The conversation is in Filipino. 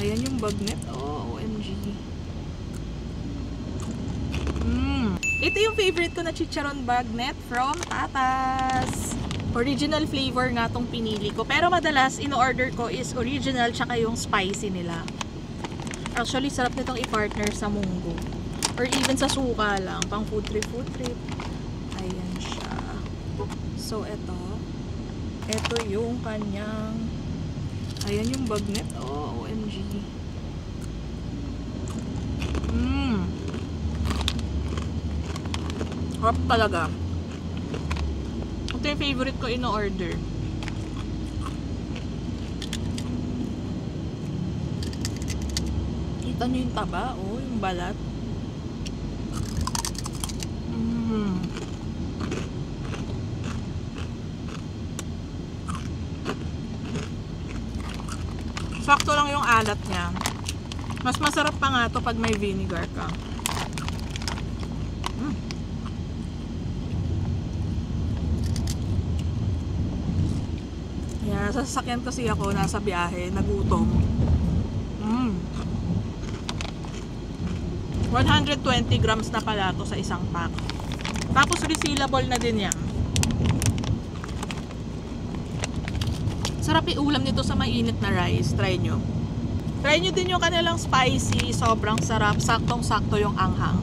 Ayan yung bagnet. Oh, OMG. Ito yung favorite ko na chicharon bagnet from Tatas. Original flavor nga tong pinili ko. Pero madalas, in-order ko is original tsaka yung spicy nila. Actually, sarap nitong i-partner sa munggo. Or even sa suka lang. Pang food trip, food trip. Ayan siya. So, ito yung kanyang... Ayan yung bagnet. Oh, OMG. Harap talaga. Ito yung favorite ko in-order. Kita nyo yung taba, oh, yung balat. Sakto lang yung alat niya. Mas masarap pa nga to pag may vinegar ka. Yeah, sa sasakyan kasi ako, nasa biyahe, nagutom. 120 grams na pala to sa isang pack. Tapos resealable na din yan. Sarap iulam nito sa mainit na rice. Try nyo. Try nyo din yung kanilang spicy. Sobrang sarap. Saktong-sakto yung anghang.